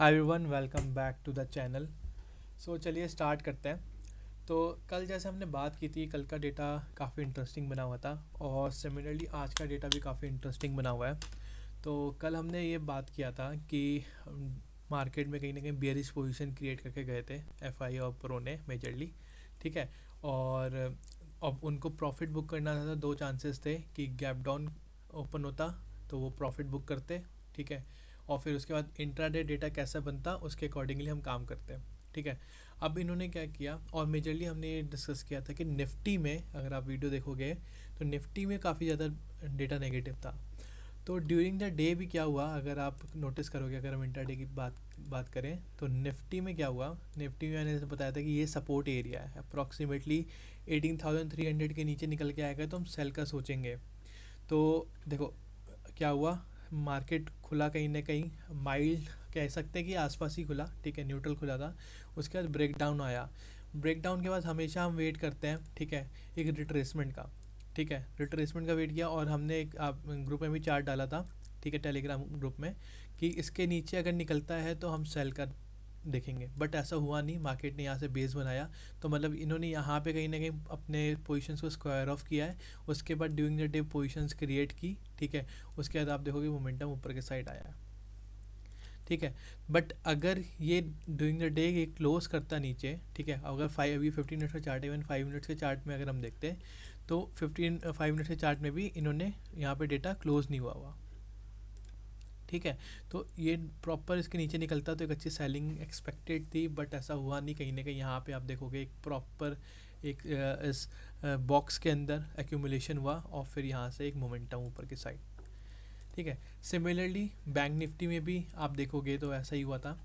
Hi everyone, welcome back to the channel. चलिए start करते हैं। तो कल जैसे हमने बात की थी, कल का डेटा काफ़ी इंटरेस्टिंग बना हुआ था और सिमिलरली आज का डेटा भी काफ़ी इंटरेस्टिंग बना हुआ है। तो कल हमने ये बात किया था कि मार्केट में कहीं ना कहीं बियरिश पोजीशन क्रिएट करके गए थे एफआई और प्रो ने मेजरली। ठीक है। और अब उनको प्रॉफिट बुक करना था, तो दो चांसेस थे कि गैप डाउन ओपन होता तो वो प्रॉफिट बुक करते। ठीक है। और फिर उसके बाद इंट्राडे डेटा कैसा बनता उसके अकॉर्डिंगली हम काम करते हैं। ठीक है। अब इन्होंने क्या किया, और मेजरली हमने ये डिस्कस किया था कि निफ्टी में अगर आप वीडियो देखोगे तो निफ्टी में काफ़ी ज़्यादा डेटा नेगेटिव था। तो ड्यूरिंग द डे भी क्या हुआ, अगर आप नोटिस करोगे, अगर हम इंट्राडे की बात करें तो निफ्टी में क्या हुआ। निफ्टी में मैंने जैसे बताया था कि ये सपोर्ट एरिया है, अप्रॉक्सीमेटली 18,300 के नीचे निकल के आएगा तो हम सेल का सोचेंगे। तो देखो क्या हुआ, मार्केट खुला कहीं ना कहीं माइल्ड, कह सकते हैं कि आसपास ही खुला। ठीक है, न्यूट्रल खुला था। उसके बाद ब्रेक डाउन आया। ब्रेक डाउन के बाद हमेशा हम वेट करते हैं, ठीक है, एक रिट्रेसमेंट का। ठीक है, रिट्रेसमेंट का वेट किया और हमने एक आप ग्रुप में भी चार्ट डाला था, ठीक है, टेलीग्राम ग्रुप में, कि इसके नीचे अगर निकलता है तो हम सेल कर देखेंगे। बट ऐसा हुआ नहीं, मार्केट ने यहाँ से बेस बनाया। तो मतलब इन्होंने यहाँ पे कहीं ना कहीं अपने पोजीशंस को स्क्वायर ऑफ किया है। उसके बाद during the day positions create की। ठीक है। उसके बाद आप देखोगे मोमेंटम ऊपर के साइड आया है। ठीक है। बट अगर ये ड्यूरिंग द डे ये क्लोज करता नीचे, ठीक है, अगर 15 मिनट्स का चार्ट है, इवन 5 मिनट्स के चार्ट में अगर हम देखते हैं तो 5 मिनट्स के चार्ट में भी इन्होंने यहाँ पे डेटा क्लोज नहीं हुआ। ठीक है। तो ये प्रॉपर इसके नीचे निकलता तो एक अच्छी सेलिंग एक्सपेक्टेड थी, बट ऐसा हुआ नहीं। कहीं ना कहीं यहाँ पे आप देखोगे एक प्रॉपर एक इस बॉक्स के अंदर एक्यूमुलेशन हुआ और फिर यहाँ से एक मोमेंटम ऊपर की साइड। ठीक है। सिमिलरली बैंक निफ्टी में भी आप देखोगे तो ऐसा ही हुआ था।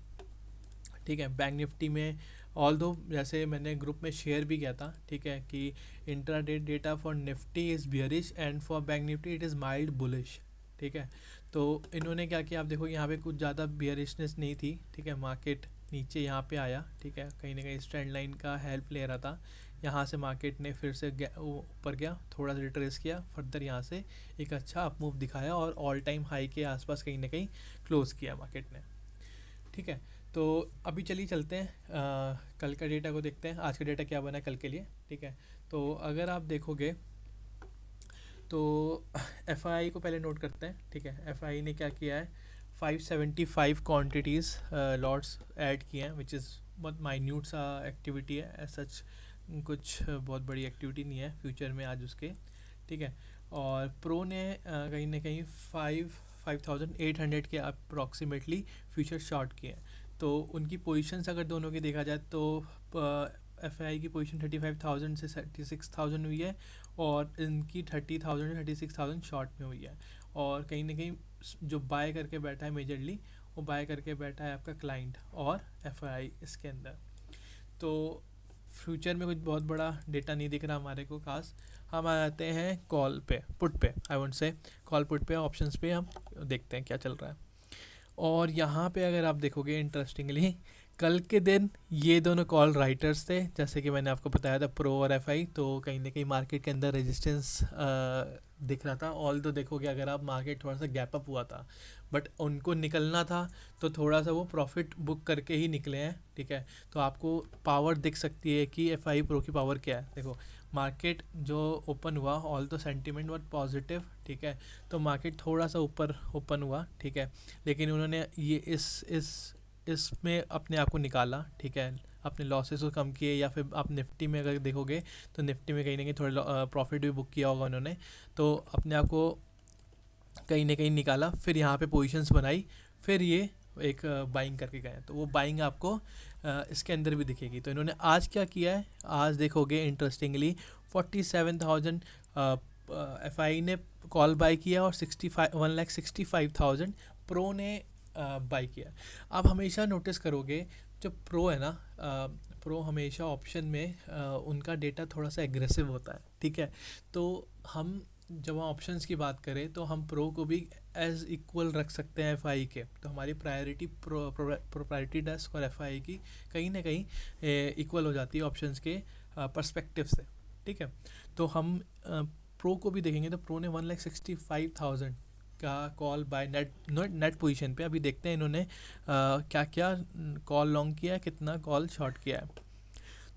ठीक है। बैंक निफ्टी में ऑल दो, जैसे मैंने ग्रुप में शेयर भी किया था, ठीक है, कि intraday data for Nifty is bearish and for bank Nifty it is mild bullish. ठीक है। तो इन्होंने क्या किया, आप देखो यहाँ पे कुछ ज़्यादा बियरिशनेस नहीं थी। ठीक है। मार्केट नीचे यहाँ पे आया, ठीक है, कहीं ना कहीं इस ट्रेंड लाइन का हेल्प ले रहा था। यहाँ से मार्केट ने फिर से ऊपर गया, थोड़ा सा रिट्रेस किया, फर्दर यहाँ से एक अच्छा अप मूव दिखाया और ऑल टाइम हाई के आसपास कहीं ना कहीं क्लोज किया मार्केट ने। ठीक है। तो अभी चलिए चलते हैं, कल का डेटा को देखते हैं, आज का डेटा क्या बना है कल के लिए। ठीक है। तो अगर आप देखोगे तो एफ को पहले नोट करते हैं। ठीक है। एफ ने क्या किया है, 575 क्वान्टिटीज़ लॉट्स ऐड किए हैं, विच इज़ बहुत माइन्यूट सा एक्टिविटी है। एज सच कुछ बहुत बड़ी एक्टिविटी नहीं है फ्यूचर में आज उसके। ठीक है। और प्रो ने कहीं ना कहीं 5,800 के अप्रॉक्सीमेटली फ्यूचर शॉर्ट किए हैं। तो उनकी पोजीशंस अगर दोनों की देखा जाए तो एफ की पोजीशन 35,000 से 36,000 हुई है और इनकी 30,000 से 36,000 शॉर्ट में हुई है। और कहीं ना कहीं जो बाय करके बैठा है मेजरली, वो बाय करके बैठा है आपका क्लाइंट और एफ इसके अंदर। तो फ्यूचर में कुछ बहुत बड़ा डेटा नहीं दिख रहा हमारे को खास। हम आ जाते हैं कॉल पे, पुट पे, I won't say call put पे, ऑप्शंस पे हम देखते हैं क्या चल रहा है। और यहाँ पे अगर आप देखोगे इंटरेस्टिंगली, कल के दिन ये दोनों कॉल राइटर्स थे, जैसे कि मैंने आपको बताया था प्रो और एफ तो कहीं ना कहीं मार्केट के अंदर रेजिस्टेंस दिख रहा था। ऑल तो देखोगे अगर आप, मार्केट थोड़ा सा गैप अप हुआ था, बट उनको निकलना था तो थोड़ा सा वो प्रॉफिट बुक करके ही निकले हैं। ठीक है। तो आपको पावर दिख सकती है कि एफ प्रो की पावर क्या है। देखो मार्केट जो ओपन हुआ, ऑल तो सेंटीमेंट बहुत पॉजिटिव। ठीक है। तो मार्केट थोड़ा सा ऊपर ओपन हुआ, ठीक है, लेकिन उन्होंने ये इसमें अपने आप को निकाला। ठीक है। अपने लॉसेस को कम किए, या फिर आप निफ्टी में अगर देखोगे तो निफ्टी में कहीं ना कहीं थोड़ा प्रॉफिट भी बुक किया होगा उन्होंने। तो अपने आप को कहीं ना कहीं निकाला, फिर यहाँ पे पोजीशंस बनाई, फिर ये एक बाइंग करके गए। तो वो बाइंग आपको इसके अंदर भी दिखेगी। तो इन्होंने आज क्या किया है, आज देखोगे इंटरेस्टिंगली 47,000 एफ ने कॉल बाई किया और 1,65,000 प्रो ने बाई किया। आप हमेशा नोटिस करोगे जो प्रो है ना, प्रो हमेशा ऑप्शन में उनका डेटा थोड़ा सा एग्रेसिव होता है। ठीक है। तो हम जब हम ऑप्शंस की बात करें तो हम प्रो को भी एज इक्वल रख सकते हैं एफ के। तो हमारी प्रायोरिटी प्रोप्राइटरी डेस्क और एफ की कहीं ना कहीं इक्वल हो जाती है ऑप्शंस के पर्सपेक्टिव से। ठीक है। तो हम प्रो को भी देखेंगे तो प्रो ने 1,65,000 का कॉल बाय नेट पोजीशन पे। अभी देखते हैं इन्होंने क्या क्या कॉल लॉन्ग किया है, कितना कॉल शॉर्ट किया है।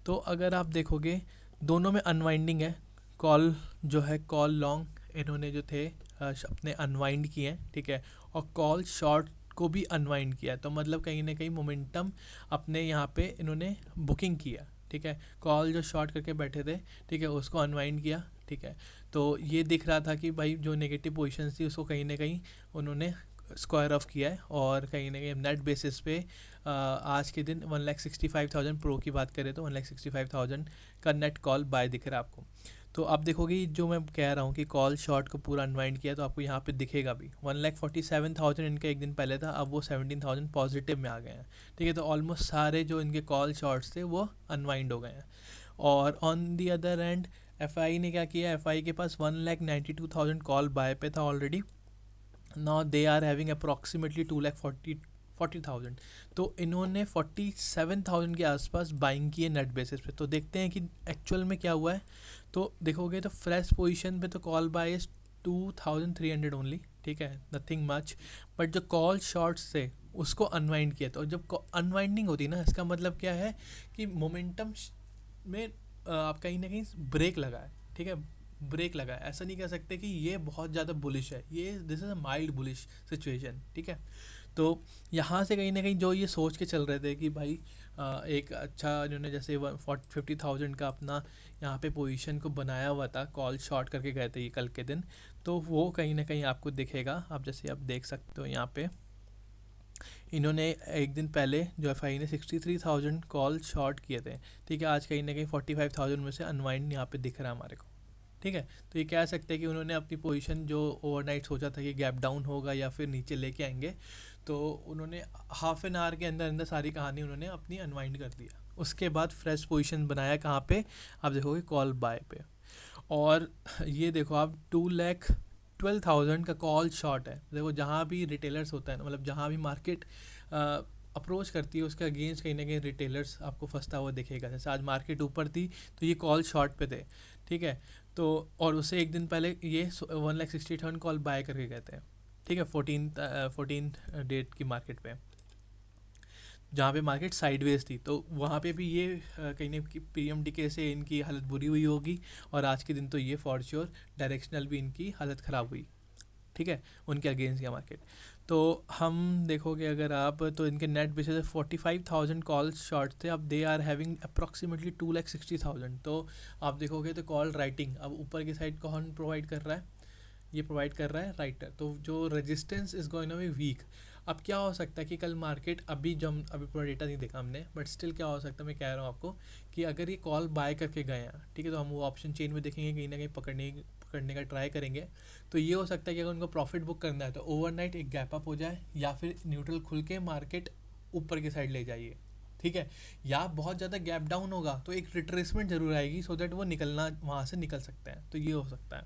तो अगर आप देखोगे दोनों में अनवाइंडिंग है। कॉल जो है कॉल लॉन्ग इन्होंने जो थे अपने अनवाइंड किए हैं, ठीक है, और कॉल शॉर्ट को भी अनवाइंड किया है। तो मतलब कहीं ना कहीं मोमेंटम अपने यहाँ पे इन्होंने बुकिंग किया, ठीक है। कॉल जो शॉर्ट करके बैठे थे, ठीक है, उसको अनवाइंड किया, ठीक है। तो ये दिख रहा था कि भाई जो नेगेटिव पोजीशन थी उसको कहीं ना कहीं उन्होंने स्क्वायर ऑफ किया है, और कहीं ना कहीं नेट बेसिस पे आज के दिन 1,65,000 प्रो की बात करें तो 1,65,000 का नेट कॉल बाय दिख रहा है आपको। तो आप देखोगे जो मैं कह रहा हूँ कि कॉल शॉर्ट को पूरा अनवाइंड किया, तो आपको यहाँ पे दिखेगा भी 1,47,000 इनका एक दिन पहले था, अब वो 17,000 पॉजिटिव में आ गए हैं, ठीक है। तो ऑलमोस्ट सारे जो इनके कॉल शॉर्ट्स थे वो अनवाइंड हो गए हैं। और on the other and FI ने क्या किया, एफआई के पास 1,92,000 कॉल बाय पे था already. Now they are having approximately 2,40,000। तो इन्होंने 47,000 के आसपास बाइंग की है नेट बेसिस पे। तो देखते हैं कि एक्चुअल में क्या हुआ है। तो देखोगे तो फ्रेश पोजीशन पे तो कॉल बाय इज 2,300 ओनली, ठीक है, नथिंग मच। बट जो कॉल शॉर्ट्स थे उसको अनवाइंड किया। तो जब अनवाइंडिंग होती है ना, इसका मतलब क्या है कि मोमेंटम में आप कहीं ना कहीं ब्रेक लगा है, ठीक है, ब्रेक लगा है। ऐसा नहीं कह सकते कि ये बहुत ज़्यादा बुलिश है, ये this is a mild bullish situation, ठीक है। तो यहाँ से कहीं ना कहीं जो ये सोच के चल रहे थे कि भाई एक अच्छा इन्होंने जैसे 50,000 का अपना यहाँ पे पोजीशन को बनाया हुआ था, कॉल शॉर्ट करके गए थे ये कल के दिन, तो वो कहीं ना कहीं आपको दिखेगा। आप जैसे आप देख सकते हो यहाँ पे इन्होंने एक दिन पहले जो एफ आई ने 63,000 कॉल शॉर्ट किए थे, ठीक है। आज कहीं ना कहीं 45,000 में से अनवाइंड यहाँ पे दिख रहा है हमारे को, ठीक है। तो ये कह सकते हैं कि उन्होंने अपनी पोजीशन जो ओवरनाइट सोचा था कि गैप डाउन होगा या फिर नीचे लेके आएंगे, तो उन्होंने हाफ एन आवर के अंदर अंदर सारी कहानी उन्होंने अपनी अनवाइंड कर दिया। उसके बाद फ्रेश पोजीशन बनाया कहाँ पे, आप देखोगे कॉल बाय पे। और ये देखो आप 2,12,000 का कॉल शॉर्ट है। देखो जहाँ भी रिटेलर्स होता है ना, मतलब जहाँ भी मार्केट अप्रोच करती है उसके अगेंस्ट कहीं ना कहीं रिटेलर्स आपको फंसता हुआ दिखेगा। जैसे आज मार्केट ऊपर थी तो ये कॉल शॉर्ट पे थे, ठीक है। तो और उससे एक दिन पहले ये 1,60,000 कॉल बाय करके गए थे, ठीक है, 14 डेट की मार्केट पे, जहाँ पे मार्केट साइडवेज थी। तो वहाँ पे भी ये कहीं ना पीएमडीके से इनकी हालत बुरी हुई होगी, और आज के दिन तो ये फॉर श्योर डायरेक्शनल भी इनकी हालत ख़राब हुई, ठीक है, उनके अगेंस्ट का मार्केट। तो हम देखोगे अगर आप, तो इनके नेट बेसिस 45,000 कॉल्स शॉर्ट थे, अब दे आर हैविंग अप्रॉक्सीमेटली 2,60,000। तो आप देखोगे तो कॉल राइटिंग अब ऊपर की साइड कौन प्रोवाइड कर रहा है, ये प्रोवाइड कर रहा है राइटर। तो जो resistance is going to be weak. अब क्या हो सकता है कि कल मार्केट अभी पूरा डेटा नहीं देखा हमने, बट स्टिल क्या हो सकता है, मैं कह रहा हूँ आपको कि अगर ये कॉल बाय करके गए हैं, ठीक है, तो हम वो ऑप्शन चेन में देखेंगे कहीं ना कहीं पकड़ने का ट्राई करेंगे। तो ये हो सकता है कि अगर उनको प्रॉफिट बुक करना है तो ओवरनाइट एक गैप अप हो जाए, या फिर न्यूट्रल खुल के मार्केट ऊपर की साइड ले जाइए, ठीक है। या बहुत ज़्यादा गैप डाउन होगा तो एक रिट्रेसमेंट जरूर आएगी, सो दैट वो निकलना वहाँ से निकल सकते हैं। तो ये हो सकता है।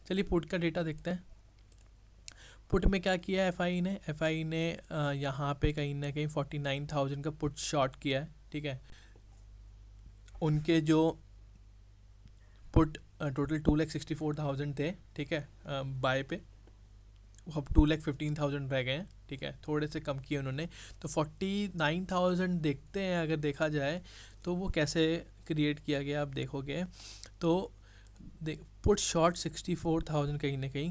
चलिए पुट का डेटा देखते हैं। पुट में क्या किया है एफआई ने यहाँ पे कहीं ना कहीं 49,000 का पुट शॉर्ट किया है, ठीक है। उनके जो पुट टोटल 2,64,000 थे, ठीक है, बाय पे, वो अब 2,15,000 रह गए हैं, ठीक है, थोड़े से कम किए उन्होंने। तो 49,000 देखते हैं अगर देखा जाए तो वो कैसे क्रिएट किया गया, आप देखोगे तो पुट शॉर्ट 64,000 कहीं ना कहीं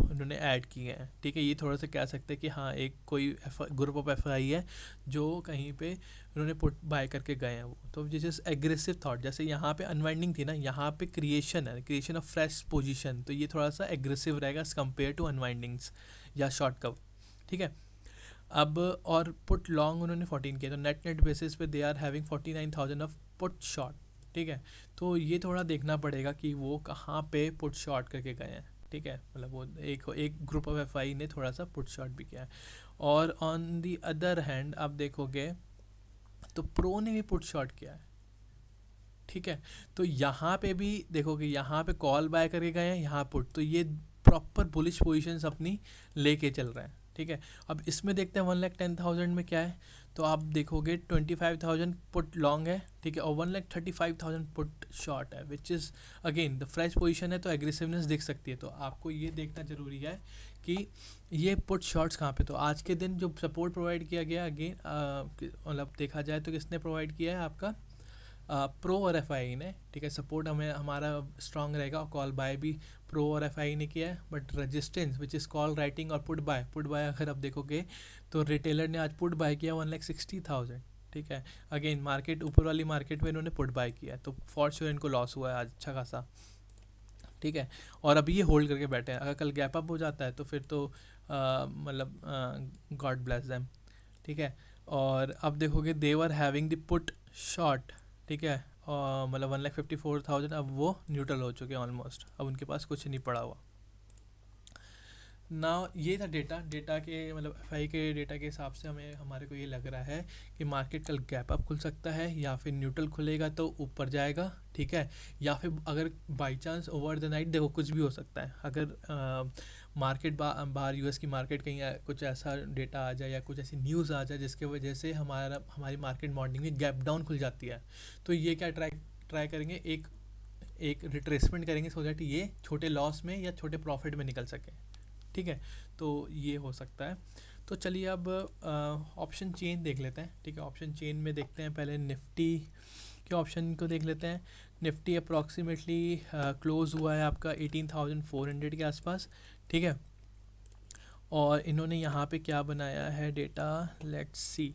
उन्होंने ऐड किए हैं, ठीक है। ये थोड़ा सा कह सकते हैं कि हाँ एक कोई ग्रुप ऑफ एफ आई है जो कहीं पे उन्होंने पुट बाय करके गए हैं वो। तो दिस इज एग्रेसिव थॉट। जैसे यहाँ पे अनवाइंडिंग थी ना, यहाँ पे क्रिएशन है, क्रिएशन ऑफ फ्रेश पोजीशन, तो ये थोड़ा सा एग्रेसिव रहेगा एज कम्पेयर टू अनवाइंडिंग्स या शॉर्ट कव, ठीक है। अब और पुट लॉन्ग उन्होंने 14 किया, तो नेट बेसिस पे they are having 49,000 of put short, ठीक है। तो ये थोड़ा देखना पड़ेगा कि वो कहाँ पे पुट शॉर्ट करके गए हैं, ठीक है, मतलब वो एक ग्रुप ऑफ एफ आई ने थोड़ा सा पुट शॉर्ट भी किया है। और ऑन दी अदर हैंड आप देखोगे तो प्रो ने भी पुट शॉर्ट किया है, ठीक है। तो यहाँ पे भी देखोगे, यहाँ पे कॉल बाय करके गए हैं, यहाँ पुट, तो ये प्रॉपर बुलिश पोजीशंस अपनी लेके चल रहे हैं, ठीक है। अब इसमें देखते हैं 1,10,000 में क्या है। तो आप देखोगे 25,000 पुट लॉन्ग है, ठीक है, और 1,35,000 पुट शॉर्ट है, which is again the fresh position है, तो एग्रेसिवनेस दिख सकती है। तो आपको ये देखना ज़रूरी है कि ये पुट शॉर्ट्स कहाँ पे, तो आज के दिन जो सपोर्ट प्रोवाइड किया गया अगेन, मतलब देखा जाए तो किसने प्रोवाइड किया है, आपका प्रो और एफ आई ने, ठीक है। सपोर्ट हमें हमारा स्ट्रांग रहेगा, और कॉल बाय भी प्रो और एफ आई ने किया है। But resistance which is call writing और पुट बाय अगर आप देखोगे तो रिटेलर ने आज पुट बाय किया 1,60,000, ठीक है। अगेन मार्केट ऊपर वाली मार्केट में इन्होंने पुट बाय किया है, तो फॉर श्योर इनको लॉस हुआ है आज अच्छा खासा, ठीक है। और अभी ये होल्ड करके बैठे हैं, अगर कल गैप अप हो जाता है तो फिर तो मतलब गॉड ब्लेस देम, ठीक है। और अब देखोगे they were having the put short, ठीक है, और मतलब 1,54,000 अब वो न्यूट्रल हो चुके हैं ऑलमोस्ट, अब उनके पास कुछ नहीं पड़ा हुआ ना। ये था डेटा के मतलब एफ के डेटा के हिसाब से हमें हमारे को ये लग रहा है कि मार्केट कल गैप अप खुल सकता है, या फिर न्यूट्रल खुलेगा तो ऊपर जाएगा, ठीक है। या फिर अगर by chance over the night, देखो कुछ भी हो सकता है, अगर मार्केट बाहर यूएस की मार्केट कहीं कुछ ऐसा डेटा आ जाए या कुछ ऐसी न्यूज़ आ जाए जिसके वजह से हमारी मार्केट मॉर्निंग में गैप डाउन खुल जाती है, तो ये क्या ट्राई करेंगे, एक रिट्रेसमेंट करेंगे सो दैट ये छोटे लॉस में या छोटे प्रॉफिट में निकल सके, ठीक है। तो ये हो सकता है। तो चलिए अब ऑप्शन चेन देख लेते हैं, ठीक है। ऑप्शन चेन में देखते हैं, पहले निफ्टी के ऑप्शन को देख लेते हैं। निफ्टी अप्रॉक्सीमेटली क्लोज हुआ है आपका 18,400 के आसपास, ठीक है। और इन्होंने यहाँ पे क्या बनाया है डेटा, लेट्स सी।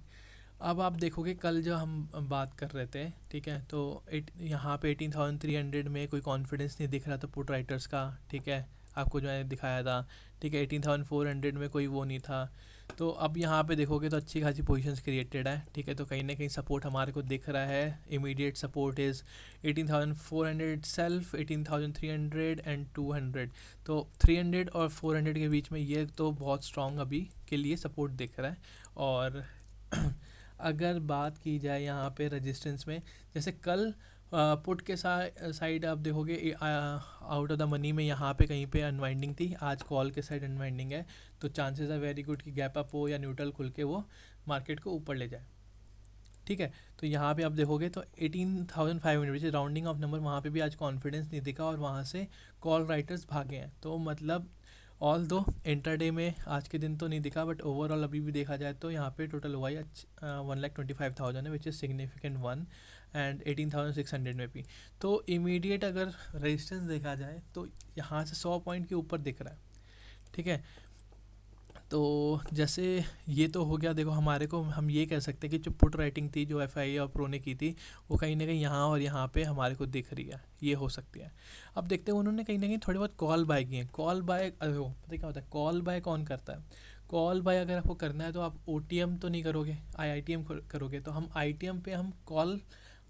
अब आप देखोगे कल जो हम बात कर रहे थे, ठीक है, तो यहाँ पे 18,300 में कोई कॉन्फिडेंस नहीं दिख रहा था पुट राइटर्स का, ठीक है, आपको जो मैंने दिखाया था, ठीक है। 18,400 में कोई वो नहीं था, तो अब यहाँ पे देखोगे तो अच्छी खासी पोजीशंस क्रिएटेड है, ठीक है। तो कहीं ना कहीं सपोर्ट हमारे को दिख रहा है, immediate support is 18,400 self, 18,300 and 200, तो 300 और 400 के बीच में ये तो बहुत स्ट्रॉन्ग अभी के लिए सपोर्ट दिख रहा है। और अगर बात की जाए यहाँ पे रेजिस्टेंस में, जैसे कल पुट के साइड आप देखोगे आउट ऑफ द मनी में यहाँ पे कहीं पे अनवाइंडिंग थी, आज कॉल के साइड अनवाइंडिंग है, तो चांसेस आर वेरी गुड कि गैप अप हो या न्यूट्रल खुल के वो मार्केट को ऊपर ले जाए, ठीक है। तो यहाँ पे आप देखोगे तो 18,500 विच राउंडिंग ऑफ नंबर, वहाँ पे भी आज कॉन्फिडेंस नहीं दिखा और वहाँ से कॉल राइटर्स भागे हैं, तो मतलब ऑल दो इंटरडे में आज के दिन तो नहीं दिखा, बट ओवरऑल अभी भी देखा जाए तो यहाँ पे टोटल हुआ है 1,25,000 है, which is significant one, and 18,600 में भी। तो इमीडिएट अगर रेजिस्टेंस देखा जाए तो यहाँ से 100 पॉइंट के ऊपर दिख रहा है, ठीक है। तो जैसे ये तो हो गया, देखो हमारे को हम ये कह सकते हैं कि जो पुट राइटिंग थी जो एफ और प्रो ने की थी, वो कहीं ना कहीं यहाँ और यहाँ पे हमारे को दिख रही है, ये हो सकती है। अब देखते हैं उन्होंने कहीं ना कहीं थोड़ी बहुत कॉल बाय की है। कॉल बाय पता क्या होता है, कॉल बाय कौन करता है, कॉल बाय अगर आपको करना है तो आप ओ तो नहीं करोगे, IITM करोगे, तो हम ITM पे हम कॉल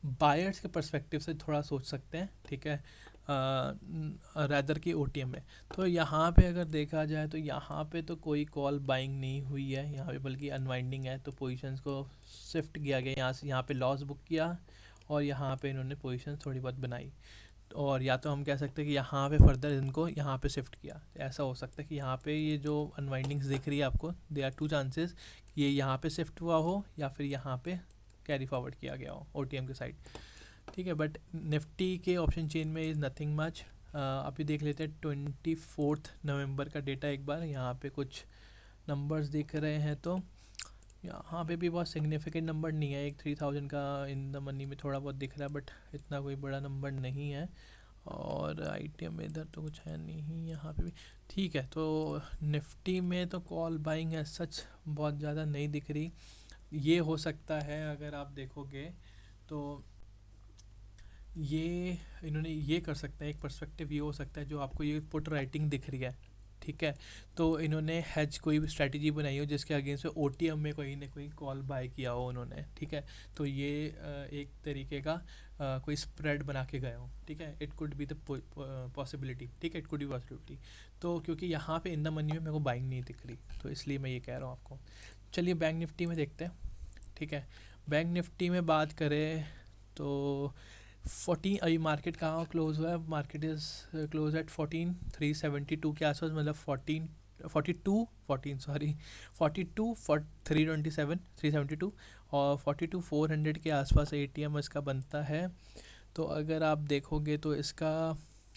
बायर्स के पर्सपेक्टिव से थोड़ा सोच सकते हैं, ठीक है, रैदर की OTM में। तो यहाँ पे अगर देखा जाए तो यहाँ पे तो कोई कॉल बाइंग नहीं हुई है यहाँ पे, बल्कि अनवाइंडिंग है, तो पोजीशंस को शिफ्ट किया गया यहाँ से, यहाँ पे लॉस बुक किया और यहाँ पे इन्होंने पोजीशन थोड़ी बहुत बनाई, और या तो हम कह सकते हैं कि यहाँ पे फर्दर इनको यहाँ पे शिफ्ट किया, ऐसा हो सकता है कि यहाँ पे ये जो अनवाइंडिंग्स दिख रही है आपको, दे आर 2 चांसेस कि ये यहाँ पे शिफ्ट हुआ हो या फिर यहाँ पे कैरी फॉरवर्ड किया गया हो OTM के साइड, ठीक है। बट निफ्टी के ऑप्शन चेन में इज़ नथिंग मच। अभी देख लेते हैं 24 नवंबर का डेटा एक बार, यहाँ पे कुछ नंबर्स दिख रहे हैं, तो यहाँ पे भी बहुत सिग्निफिकेंट नंबर नहीं है, एक 3,000 का इन द मनी में थोड़ा बहुत दिख रहा है, बट इतना कोई बड़ा नंबर नहीं है। और ITM में इधर तो कुछ है नहीं यहाँ पे भी, ठीक है। तो निफ्टी में तो कॉल बाइंग है सच बहुत ज़्यादा नहीं दिख रही, ये हो सकता है अगर आप देखोगे तो ये इन्होंने ये कर सकते हैं, एक पर्सपेक्टिव ये हो सकता है, जो आपको ये पुट राइटिंग दिख रही है, ठीक है, तो इन्होंने हैज कोई भी स्ट्रैटेजी बनाई हो जिसके अगेंस्ट में OTM में कोई ना कोई कॉल बाय किया हो उन्होंने, ठीक है। तो ये एक तरीके का कोई स्प्रेड बना के गए हो, ठीक है, it could be the possibility, ठीक है, इट कुड बी पॉसिबिलिटी। तो क्योंकि यहाँ पे इन द मनी में मेरे को बाइंग नहीं दिख रही, तो इसलिए मैं ये कह रहा हूँ आपको। चलिए बैंक निफ्टी में देखते हैं, ठीक है। बैंक निफ्टी में बात करें तो 14 अभी मार्केट कहाँ क्लोज हुआ है, मार्केट इज़ क्लोज एट 14,372 के आसपास, मतलब 327 और 42,400 के आसपास ATM इसका बनता है। तो अगर आप देखोगे तो इसका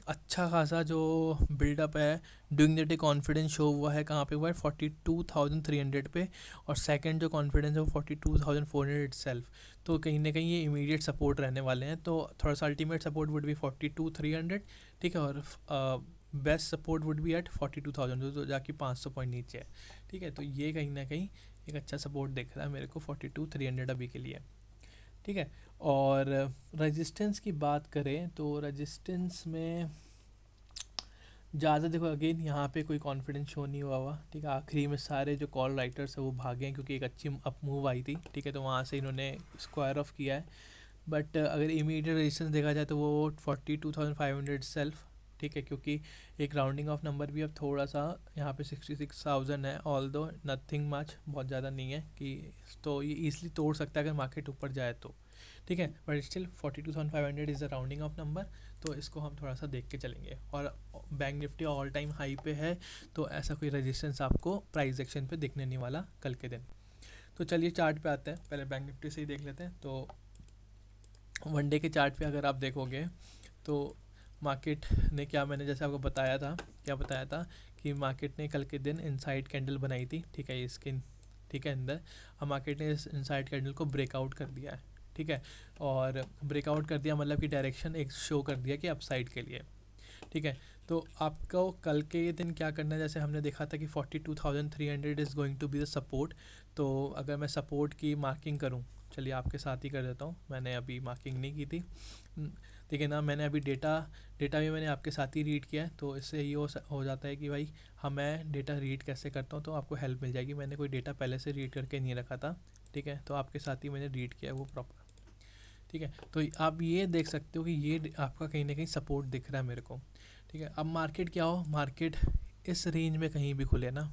अच्छा खासा जो बिल्डअप है during the day, confidence show हुआ है कहाँ पे हुआ है 42,300 पे, और सेकंड जो कॉन्फिडेंस है वो 42,400 सेल्फ। तो कहीं ना कहीं ये इमीडिएट सपोर्ट रहने वाले हैं, तो थोड़ा सा अल्टीमेट सपोर्ट वुड बी 42,300, ठीक है, और best support would be at 42,000, जो जाके 500 पॉइंट नीचे है, ठीक है। तो ये कहीं ना कहीं एक अच्छा सपोर्ट दिख रहा है मेरे को 42,300 अभी के लिए, ठीक है। और रेजिस्टेंस की बात करें तो रेजिस्टेंस में ज़्यादा देखो, अगेन यहाँ पे कोई कॉन्फिडेंस शो नहीं हुआ, ठीक है। आखिरी में सारे जो कॉल राइटर्स है वो भागे हैं क्योंकि एक अच्छी अप मूव आई थी, ठीक है, तो वहाँ से इन्होंने स्क्वायर ऑफ किया है। बट अगर इमीडिएट रेजिस्टेंस देखा जाए तो वो 42,500 सेल्फ, ठीक है, क्योंकि एक राउंडिंग ऑफ नंबर भी अब थोड़ा सा यहाँ पे 66,000 है, ऑल दो नथिंग मच, बहुत ज़्यादा नहीं है कि, तो ये ईजिली तोड़ सकता है अगर मार्केट ऊपर जाए तो, ठीक है। But still 42,500 is the rounding off number, तो इसको हम थोड़ा सा देख के चलेंगे। और bank Nifty all time high पे है, तो ऐसा कोई रेजिस्टेंस आपको प्राइस एक्शन पे दिखने नहीं वाला कल के दिन। तो चलिए चार्ट पे आते हैं, पहले बैंक निफ्टी से ही देख लेते हैं। तो वनडे के चार्ट पे अगर आप देखोगे तो मार्केट ने क्या, मैंने जैसे आपको बताया था, क्या बताया था कि मार्केट ने कल के दिन इनसाइड कैंडल बनाई थी, ठीक है, इसके, ठीक है, अंदर। अब मार्केट ने इस इनसाइड कैंडल को ब्रेकआउट कर दिया है, ठीक है, और ब्रेकआउट कर दिया मतलब कि डायरेक्शन एक शो कर दिया कि अपसाइड के लिए, ठीक है। तो आपको कल के ये दिन क्या करना है, जैसे हमने देखा था कि 42,300 is going to be the support. तो अगर मैं सपोर्ट की मार्किंग करूँ, चलिए आपके साथ ही कर देता हूँ, मैंने अभी मार्किंग नहीं की थी, देखिए ना, मैंने अभी डेटा भी मैंने आपके साथ ही रीड किया है, तो इससे ये हो जाता है कि भाई मैं डेटा रीड कैसे करता हूँ तो आपको हेल्प मिल जाएगी। मैंने कोई डेटा पहले से रीड करके नहीं रखा था, ठीक है, तो आपके साथ ही मैंने रीड किया है वो प्रॉपर, ठीक है। तो आप ये देख सकते हो कि ये आपका कहीं ना कहीं सपोर्ट दिख रहा है मेरे को, ठीक है। अब मार्केट क्या हो, मार्केट इस रेंज में कहीं भी खुले ना,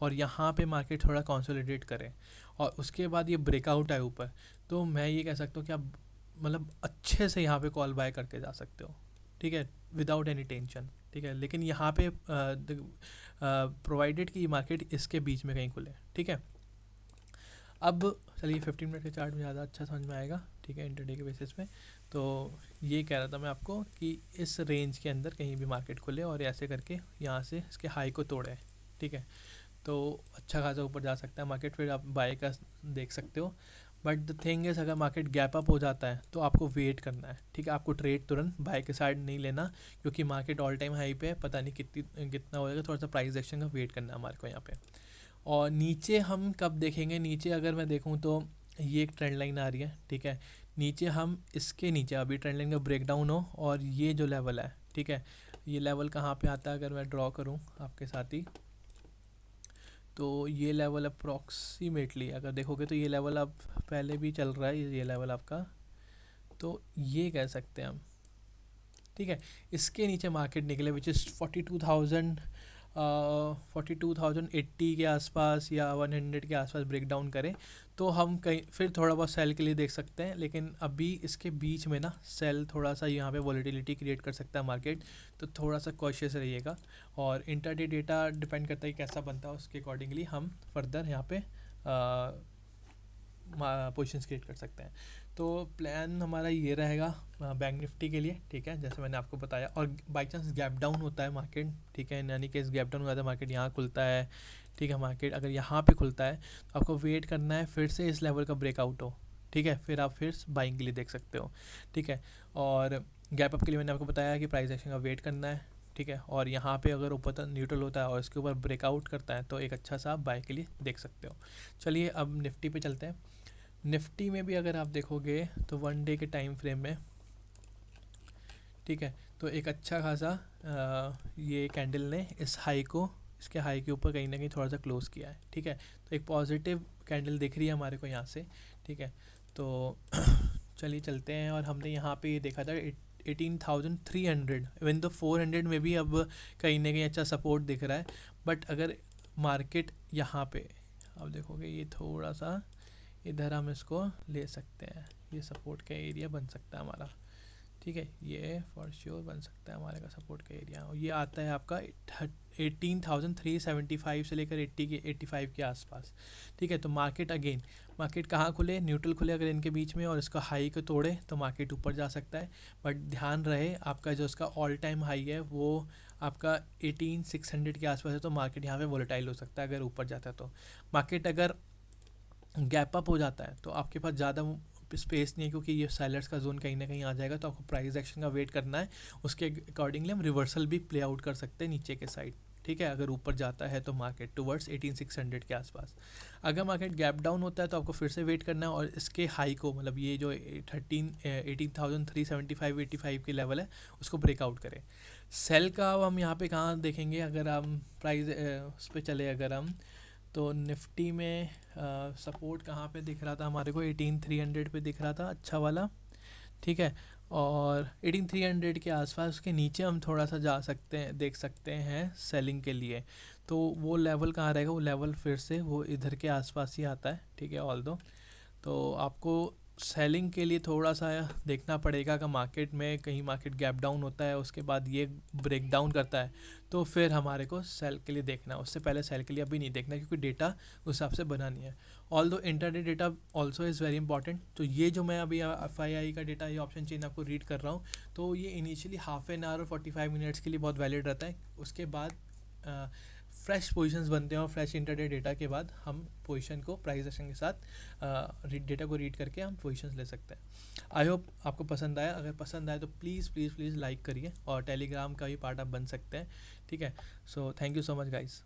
और यहाँ पे मार्केट थोड़ा कंसोलिडेट करे और उसके बाद ये ब्रेकआउट आए ऊपर, तो मैं ये कह सकता हूँ कि आप मतलब अच्छे से यहाँ पे कॉल बाय करके जा सकते हो, ठीक है, विदाउट एनी टेंशन, ठीक है। लेकिन यहाँ पे प्रोवाइडेड कि मार्केट इसके बीच में कहीं खुले, ठीक है। अब चलिए 15 मिनट के चार्ट में ज़्यादा अच्छा समझ में आएगा, ठीक है, इंटरडे के बेसिस पे। तो ये कह रहा था मैं आपको कि इस रेंज के अंदर कहीं भी मार्केट खुले और ऐसे करके यहाँ से इसके हाई को तोड़े, ठीक है, तो अच्छा खासा ऊपर जा सकता है मार्केट, फिर आप बाय का देख सकते हो। बट द थिंग इज़, अगर मार्केट गैप अप हो जाता है तो आपको वेट करना है, ठीक है, आपको ट्रेड तुरंत बाय के साइड नहीं लेना, क्योंकि मार्केट ऑल टाइम हाई पे है, पता नहीं कितना हो जाएगा, थोड़ा सा प्राइस एक्शन का वेट करना है हमारे को यहाँ पे। और नीचे हम कब देखेंगे, नीचे अगर मैं देखूँ तो ये एक ट्रेंड लाइन आ रही है, ठीक है, नीचे हम इसके नीचे अभी ट्रेंड लाइन का ब्रेकडाउन हो और ये जो लेवल है, ठीक है, ये लेवल कहाँ पे आता है, अगर मैं ड्रॉ करूँ आपके साथ ही, तो ये लेवल अप्रॉक्सीमेटली अगर देखोगे तो ये लेवल अब पहले भी चल रहा है, ये लेवल आपका, तो ये कह सकते हैं हम, ठीक है। इसके नीचे मार्केट निकले विच इज़ 42,080 के आसपास या 100 के आसपास ब्रेक डाउन करें तो हम कहीं फिर थोड़ा बहुत सेल के लिए देख सकते हैं, लेकिन अभी इसके बीच में ना सेल थोड़ा सा यहाँ पे वॉलेटिलिटी क्रिएट कर सकता है मार्केट, तो थोड़ा सा कॉशियस रहिएगा। और इंटरडे डेटा डिपेंड करता है कैसा बनता है, उसके अकॉर्डिंगली हम फर्दर यहाँ पे पोजीशंस क्रिएट कर सकते हैं। तो प्लान हमारा ये रहेगा बैंक निफ्टी के लिए, ठीक है, जैसे मैंने आपको बताया। और बाई चांस गैप डाउन होता है मार्केट, ठीक है, यानी कि इस गैप डाउन हो जाता है मार्केट, यहाँ खुलता है, ठीक है, मार्केट अगर यहाँ पे खुलता है तो आपको वेट करना है फिर से इस लेवल का ब्रेकआउट हो, ठीक है, फिर आप फिर बाइंग के लिए देख सकते हो, ठीक है। और गैप अप के लिए मैंने आपको बताया कि प्राइस एक्शन का वेट करना है, ठीक है, और यहाँ पे अगर ऊपर तक न्यूट्रल होता है और इसके ऊपर ब्रेकआउट करता है तो एक अच्छा सा बाय के लिए देख सकते हो। चलिए अब निफ्टी पे चलते हैं। निफ्टी में भी अगर आप देखोगे तो वन डे के टाइम फ्रेम में, ठीक है, तो एक अच्छा खासा ये कैंडल ने इस हाई को, इसके हाई के ऊपर कहीं ना कहीं थोड़ा सा क्लोज किया है, ठीक है, तो एक पॉजिटिव कैंडल दिख रही है हमारे को यहाँ से, ठीक है। तो चलिए चलते हैं, और हमने यहाँ पे ये देखा था 18,300, इवन तो 400 में भी अब कहीं ना कहीं अच्छा सपोर्ट दिख रहा है। बट अगर मार्केट यहाँ पे अब देखोगे ये थोड़ा सा इधर हम इसको ले सकते हैं, ये सपोर्ट का एरिया बन सकता है हमारा, ठीक है, ये फॉर श्योर बन सकता है हमारे का सपोर्ट का एरिया, और ये आता है आपका 18,375 से लेकर 85 के आसपास। ठीक है, तो मार्केट कहाँ खुले, न्यूट्रल खुले अगर इनके बीच में और इसका हाई को तोड़े तो मार्केट ऊपर जा सकता है। बट ध्यान रहे आपका जो उसका ऑल टाइम हाई है वो आपका 18,600 के आसपास है, तो मार्केट यहाँ पे वोलेटाइल हो सकता है अगर ऊपर जाता है तो। मार्केट अगर गैप अप हो जाता है तो आपके पास ज़्यादा स्पेस नहीं है, क्योंकि ये सेलर्स का जोन कहीं ना कहीं आ जाएगा, तो आपको प्राइस एक्शन का वेट करना है। उसके अकॉर्डिंगली हम रिवर्सल भी प्ले आउट कर सकते हैं नीचे के साइड। ठीक है, अगर ऊपर जाता है तो मार्केट टुवर्ड्स 18,600 के आसपास। अगर मार्केट गैप डाउन होता है तो आपको फिर से वेट करना है और इसके हाई को, मतलब ये जो 18,375 की लेवल है उसको ब्रेकआउट करें। सेल का अब हम यहाँ पे कहाँ देखेंगे, अगर हम प्राइस उस पर चले, अगर हम तो निफ्टी में सपोर्ट कहाँ पे दिख रहा था हमारे को, 18,300 पे दिख रहा था अच्छा वाला। ठीक है, और 18,300 के आसपास उसके नीचे हम थोड़ा सा जा सकते हैं, देख सकते हैं सेलिंग के लिए। तो वो लेवल कहाँ रहेगा, वो लेवल फिर से वो इधर के आसपास ही आता है। ठीक है, ऑल दो तो आपको सेलिंग के लिए थोड़ा सा देखना पड़ेगा कि मार्केट में कहीं मार्केट गैप डाउन होता है उसके बाद ये ब्रेक डाउन करता है तो फिर हमारे को सेल के लिए देखना है। उससे पहले सेल के लिए अभी नहीं देखना, क्योंकि डेटा उस हिसाब से बना नहीं है। ऑल दो intraday data also is very important. तो ये जो मैं अभी FII का डेटा, ये ऑप्शन चेन आपको रीड कर रहा हूँ, तो ये इनिशियली हाफ एन आवर और 45 मिनट्स के लिए बहुत वैलिड रहता है। उसके बाद फ्रेश पोजीशंस बनते हैं और फ्रेश इंटरडे डेटा के बाद हम पोजीशन को प्राइस एक्शन के साथ डेटा को रीड करके हम पोजीशंस ले सकते हैं। आई होप आपको पसंद आया। अगर पसंद आए तो प्लीज़ प्लीज़ प्लीज़ लाइक करिए और टेलीग्राम का भी पार्ट आप बन सकते हैं। ठीक है, so thank you so much guys.